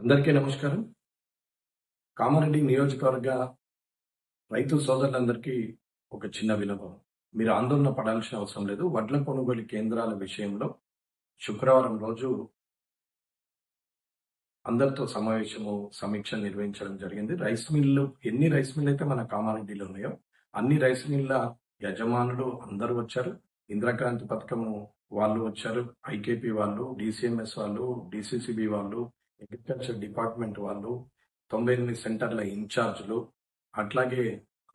అందరికీ నమస్కారం. కామారెడ్డి నియోజకవర్గ రైతు సోదరులందరికీ ఒక చిన్న విన్నపం. మీరు ఆందోళన పడాల్సిన అవసరం లేదు. వడ్ల కొనుగోలు కేంద్రాల విషయంలో శుక్రవారం రోజు అందరితో సమీక్ష నిర్వహించడం జరిగింది. ఎన్ని రైస్ మిల్లు అయితే మన కామారెడ్డిలో ఉన్నాయో అన్ని రైస్ మిల్ల యజమానులు అందరూ వచ్చారు. ఇందిరాక్రాంతి పథకము వాళ్ళు వచ్చారు. ఐకేపీ వాళ్ళు, డిసిఎంఎస్ వాళ్ళు, డిసిసిబి వాళ్ళు, అగ్రికల్చర్ డిపార్ట్మెంట్ వాళ్ళు, 98 సెంటర్ల ఇన్ఛార్జ్లు, అట్లాగే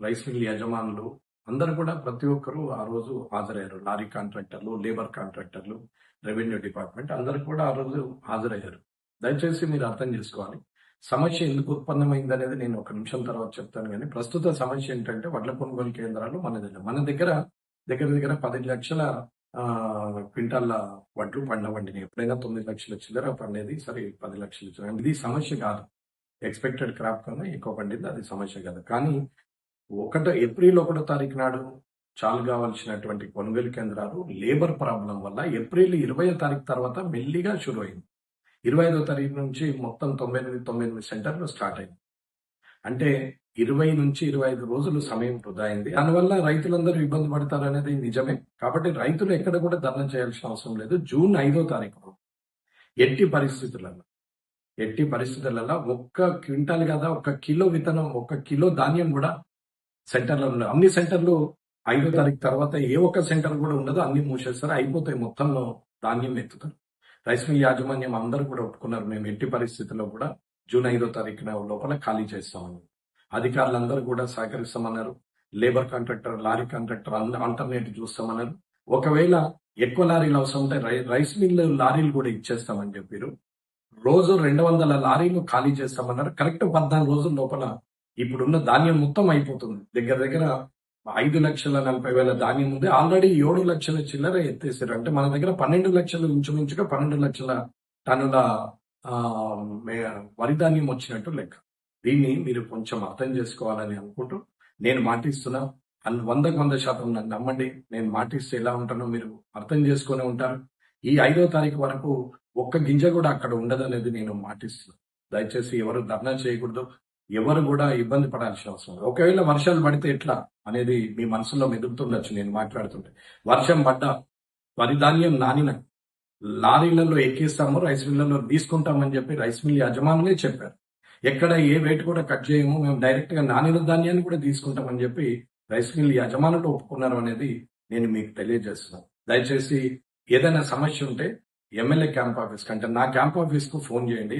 రైస్ మిల్ యజమానులు అందరూ కూడా ప్రతి ఒక్కరూ ఆ రోజు హాజరయ్యారు. లారీ కాంట్రాక్టర్లు, లేబర్ కాంట్రాక్టర్లు, రెవెన్యూ డిపార్ట్మెంట్ అందరూ కూడా ఆ రోజు హాజరయ్యారు. దయచేసి మీరు అర్థం చేసుకోవాలి. సమస్య ఎందుకు ఉత్పన్నమైంది అనేది నేను ఒక నిమిషం తర్వాత చెప్తాను. కానీ ప్రస్తుత సమస్య ఏంటంటే వడ్ల కొనుగోలు కేంద్రాలు మన దగ్గర దగ్గర 10 లక్షల క్వింటాల వడ్లు పండవండినాయి. ఎప్పుడైనా 9 లక్షల చిల్లర పండేది, సరే 10 లక్షలు చిల్లర. ఇది సమస్య కాదు. ఎక్స్పెక్టెడ్ క్రాప్ కన్నా ఎక్కువ పండింది, అది సమస్య కాదు. కానీ ఏప్రిల్ 1 తారీఖు నాడు చాలు కావాల్సినటువంటి కొనుగోలు కేంద్రాలు లేబర్ ప్రాబ్లం వల్ల ఏప్రిల్ 20 తారీఖు తర్వాత మెల్లిగా షురు అయింది. 25 తారీఖు నుంచి మొత్తం 98 సెంటర్లు స్టార్ట్ అయింది. అంటే 20 నుంచి 25 రోజులు సమయం వృధా అయింది. దానివల్ల రైతులందరూ ఇబ్బంది పడతారు అనేది నిజమే. కాబట్టి రైతులు ఎక్కడ కూడా ధర్నా చేయాల్సిన అవసరం లేదు. జూన్ 5 తారీఖు ఎట్టి పరిస్థితులలో ఒక్క క్వింటాల్ కదా, 1 కిలో విత్తనం, 1 కిలో ధాన్యం కూడా సెంటర్లో ఉన్నాయి. అన్ని సెంటర్లు 5 తారీఖు తర్వాత ఏ ఒక్క సెంటర్ కూడా ఉండదు. అన్ని మూసేస్తారు, అయిపోతాయి. మొత్తంలో ధాన్యం ఎత్తుతారు. రైస్ మిల్ యాజమాన్యం అందరూ కూడా ఒప్పుకున్నారు. మేము ఎట్టి పరిస్థితుల్లో కూడా జూన్ 5 తారీఖున లోపల ఖాళీ చేస్తామని. అధికారులందరూ కూడా సహకరిస్తామన్నారు. Labour contractor, lorry contractor alternative చూస్తామన్నారు. ఒకవేళ ఎక్కువ లారీలు అవసరం ఉంటే రైస్ మిల్ లారీలు కూడా ఇచ్చేస్తామని చెప్పారు. రోజు 200 లారీలు ఖాళీ చేస్తామన్నారు. కరెక్ట్ 14 రోజుల లోపల ఇప్పుడున్న ధాన్యం మొత్తం అయిపోతుంది. దగ్గర 5,40,000 ధాన్యం ఉంది. ఆల్రెడీ 7 లక్షల చిల్లర ఎత్తేసారు. అంటే మన దగ్గర 12 లక్షలు, ఇంచుమించుగా 12 లక్షల టన్నుల వరి ధాన్యం వచ్చినట్టు లెక్క. దీన్ని మీరు కొంచెం అర్థం చేసుకోవాలని అనుకుంటూ నేను మాటిస్తున్నా. 100% నన్ను నమ్మండి. నేను మాటిస్తే ఎలా ఉంటానో మీరు అర్థం చేసుకునే ఉంటారు. ఈ 5వ తారీఖు వరకు ఒక్క గింజ కూడా అక్కడ ఉండదనేది నేను మాటిస్తున్నాను. దయచేసి ఎవరు ధర్నా చేయకూడదు. ఎవరు కూడా ఇబ్బంది పడాల్సిన అవసరం లేదు. ఒకవేళ వర్షాలు పడితే ఎట్లా అనేది మీ మనసులో మెదులుతుండొచ్చు నేను మాట్లాడుతుంటే. వర్షం పడ్డా వరి ధాన్యం నానిన లారీలలో ఎక్కిస్తాము, రైస్ మిల్లలో తీసుకుంటామని చెప్పి రైస్ మిల్ యజమానులే చెప్పారు. ఎక్కడ ఏ వెయిట్ కూడా కట్ చేయము, మేము డైరెక్ట్ గా నానిన ధాన్యాన్ని కూడా తీసుకుంటామని చెప్పి రైస్ మిల్ యజమానులు ఒప్పుకున్నారు అనేది నేను మీకు తెలియజేస్తున్నాను. దయచేసి ఏదైనా సమస్య ఉంటే ఎమ్మెల్యే క్యాంప్ ఆఫీస్ కంటే నా క్యాంప్ ఆఫీస్ కు ఫోన్ చేయండి.